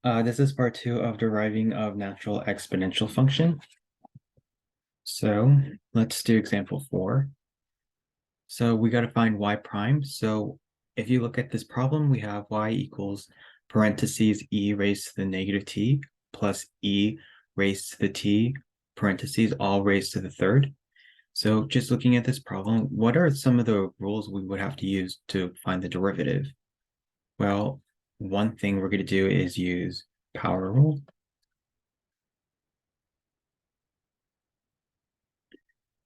This is part 2 of deriving of natural exponential function. So let's do example 4. So we got to find y prime. So if you look at this problem, we have y equals parentheses e raised to the negative t plus e raised to the t parentheses all raised to the third. So just looking at this problem, what are some of the rules we would have to use to find the derivative? Well, one thing we're going to do is use power rule.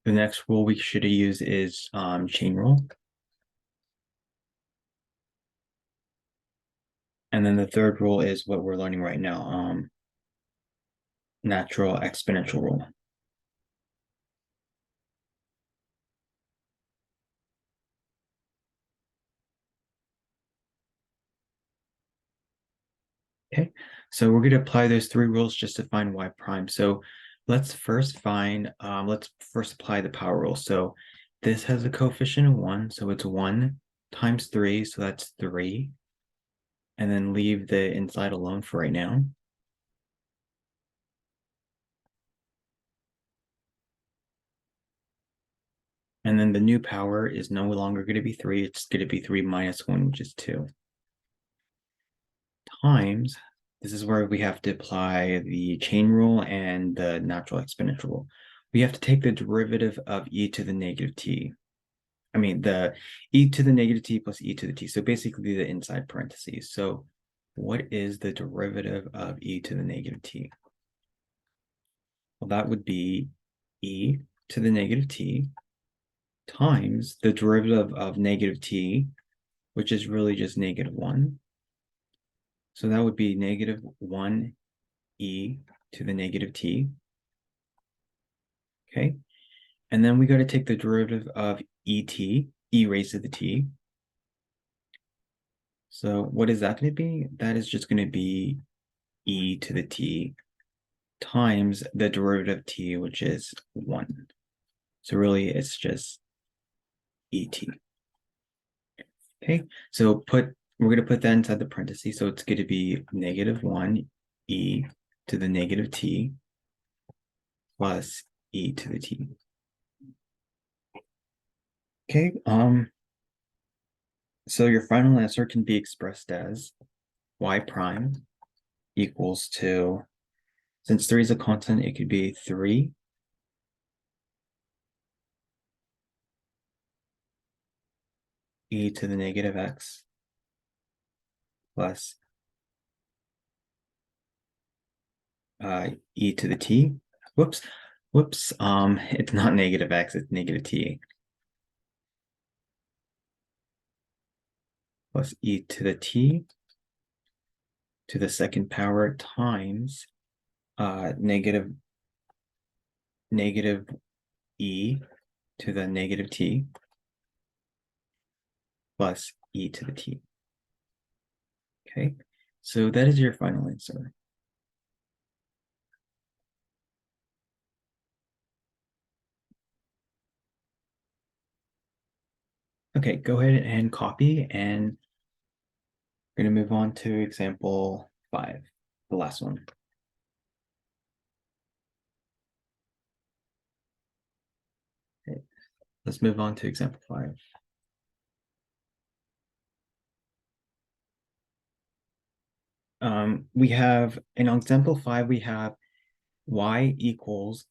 The next rule we should use is chain rule. And then the third rule is what we're learning right now, natural exponential rule. Okay, so we're going to apply those three rules just to find y prime. So let's first apply the power rule. So this has a coefficient of 1, so it's 1 times 3, so that's 3. And then leave the inside alone for right now. And then the new power is no longer going to be 3, it's going to be 3 minus 1, which is 2. Times, this is where we have to apply the chain rule and the natural exponential rule. We have to take the derivative of e to the negative t. I mean, the e to the negative t plus e to the t. So basically the inside parentheses. So what is the derivative of e to the negative t? Well, that would be e to the negative t times the derivative of negative t, which is really just negative 1. So that would be negative 1 e to the negative t. Okay. And then we got to take the derivative of et, e raised to the t. So what is that going to be? That is just going to be e to the t times the derivative of t, which is 1. So really it's just et. Okay, so we're going to put that inside the parentheses. So it's going to be negative 1 e to the negative t plus e to the t. Okay, so your final answer can be expressed as y prime equals to, since 3 is a constant, it could be 3 e to the negative x plus e to the t. Whoops, it's not negative x, it's negative t plus e to the t to the second power times negative e to the negative t plus e to the t. Okay, so that is your final answer. Okay, go ahead and copy, and we're going to move on to example 5, the last one. Okay, let's move on to example 5. We have, in example 5, we have y equals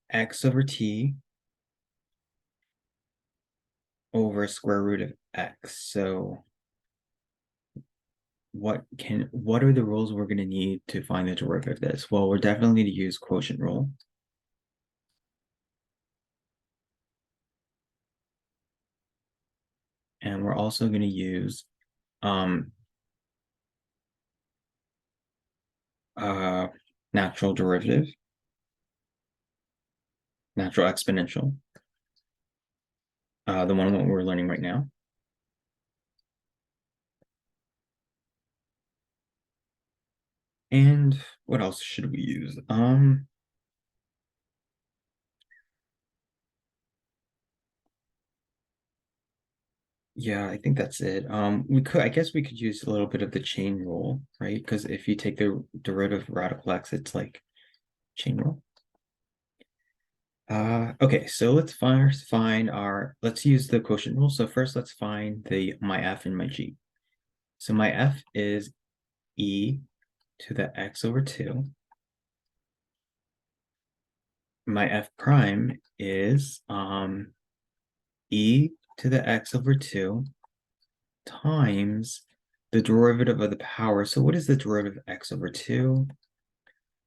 x over t over square root of x. So what are the rules we're going to need to find the derivative of this? Well, we're definitely going to use quotient rule. And we're also going to use natural derivative, natural exponential, the one that we're learning right now. And what else should we use? Yeah, I think that's it. I guess we could use a little bit of the chain rule, right? Because if you take the derivative of radical x, it's like chain rule. Okay, so let's first find let's use the quotient rule. So first let's find my f and my g. So my f is e to the x over 2. My f prime is e to the x over 2 times the derivative of the power. So what is the derivative of x over 2?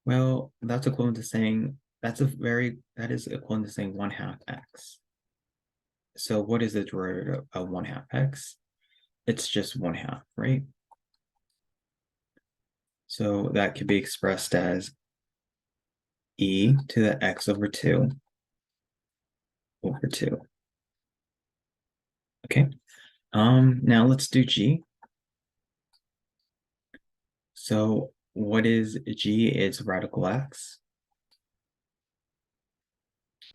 Well, that's equivalent to saying that is equivalent to saying 1/2 x. So what is the derivative of 1/2 x? It's just 1/2, right? So that could be expressed as e to the x over 2 over 2. Okay. Now let's do g. So what is g? It's radical x.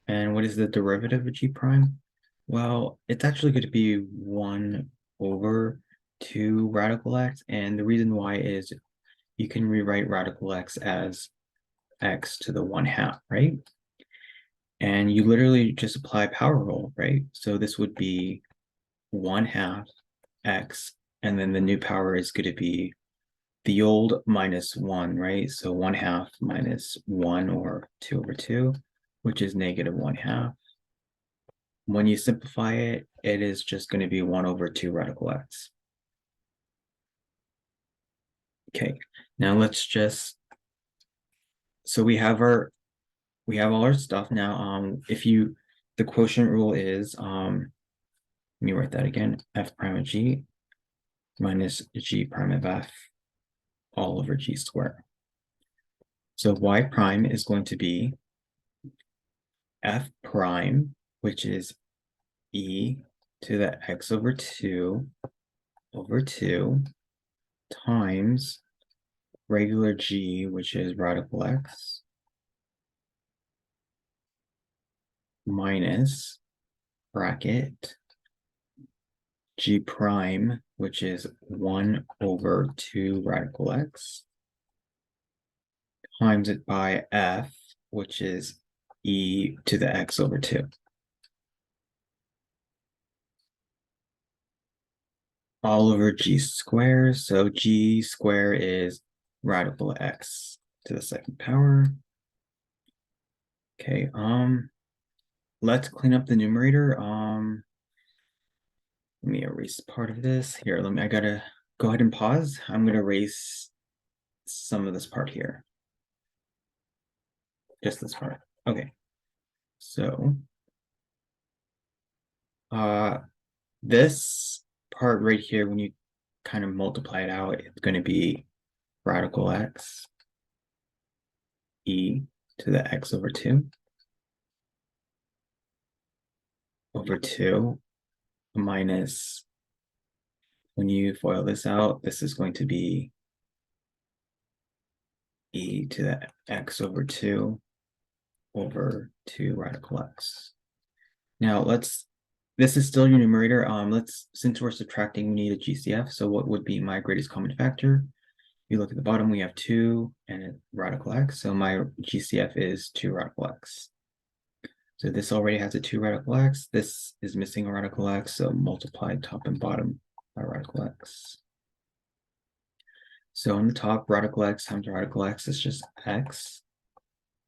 And what is the derivative of g prime? Well, it's actually going to be 1 over 2 radical x. And the reason why is you can rewrite radical x as x to the 1/2, right? And you literally just apply power rule, right? So this would be 1/2 x, and then the new power is going to be the old minus 1, right? So 1/2 minus 1 or 2 over 2, which is negative 1/2. When you simplify it, it is just going to be 1 over 2 radical x. Okay, now let's just, so we have all our stuff now. The quotient rule is, let me write that again, f prime of g minus g prime of f all over g squared. So y prime is going to be f prime, which is e to the x over 2 over 2 times regular g, which is radical x, minus bracket g prime, which is 1 over 2 radical x, times it by f, which is e to the x over 2. All over g squared. So g squared is radical x to the second power. Okay, let's clean up the numerator. Let me erase part of this. Here, I gotta go ahead and pause. I'm gonna erase some of this part here. Just this part. Okay. So this part right here, when you kind of multiply it out, it's gonna be radical x e to the x over 2 over 2 minus, when you FOIL this out, this is going to be e to the x over 2 over 2 radical x. Now this is still your numerator. Since we're subtracting, we need a GCF. So what would be my greatest common factor? You look at the bottom, we have 2 and a radical x. So my GCF is 2 radical x. So this already has a 2 radical x. This is missing a radical x. So multiply top and bottom by radical x. So on the top, radical x times radical x is just x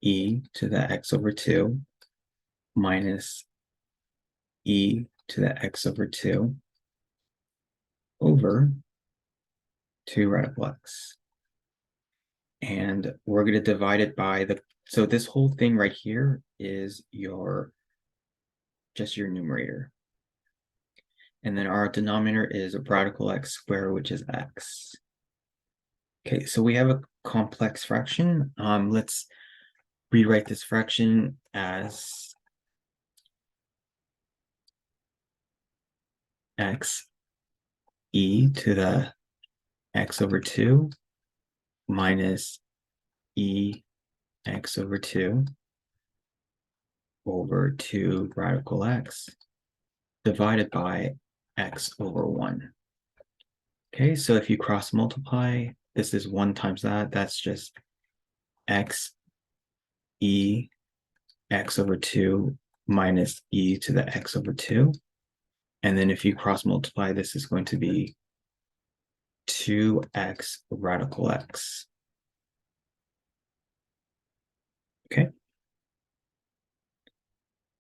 e to the x over 2 minus e to the x over 2 over 2 radical x. And we're going to divide it by so this whole thing right here is just your numerator. And then our denominator is radical x squared, which is x. Okay, so we have a complex fraction. Let's rewrite this fraction as x e to the x over 2 minus e x over 2 over 2 radical x divided by x over 1. Okay, so if you cross multiply, this is 1 times that. That's just x e x over 2 minus e to the x over 2. And then if you cross multiply, this is going to be 2x radical x. Okay.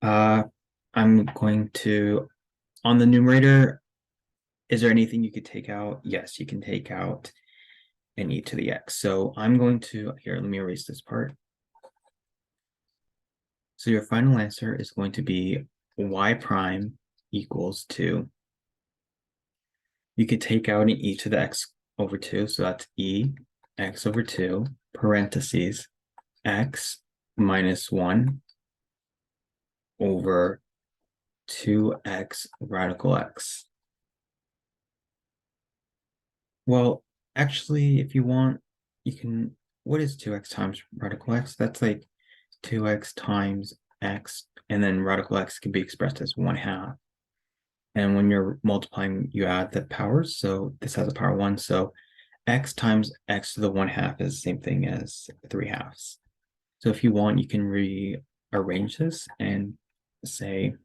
I'm going to, on the numerator, is there anything you could take out? Yes, you can take out an e to the x. So I'm going to, here, let me erase this part. So your final answer is going to be y prime equals 2. You could take out an e to the x over 2, so that's e x over 2, parentheses, x minus 1 over 2x radical x. Well, actually, if you want, you can, what is 2x times radical x? That's like 2x times x, and then radical x can be expressed as 1/2. And when you're multiplying, you add the powers. So this has a power 1. So x times x to the 1/2 is the same thing as 3/2. So if you want, you can rearrange this and say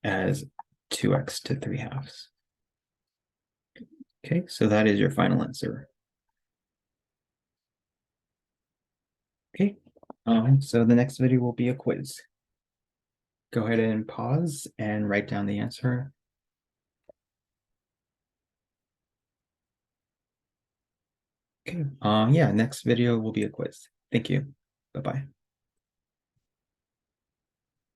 as 2x to 3/2. Okay, so that is your final answer. Okay, so the next video will be a quiz. Go ahead and pause and write down the answer. Okay, yeah, next video will be a quiz. Thank you. Bye-bye.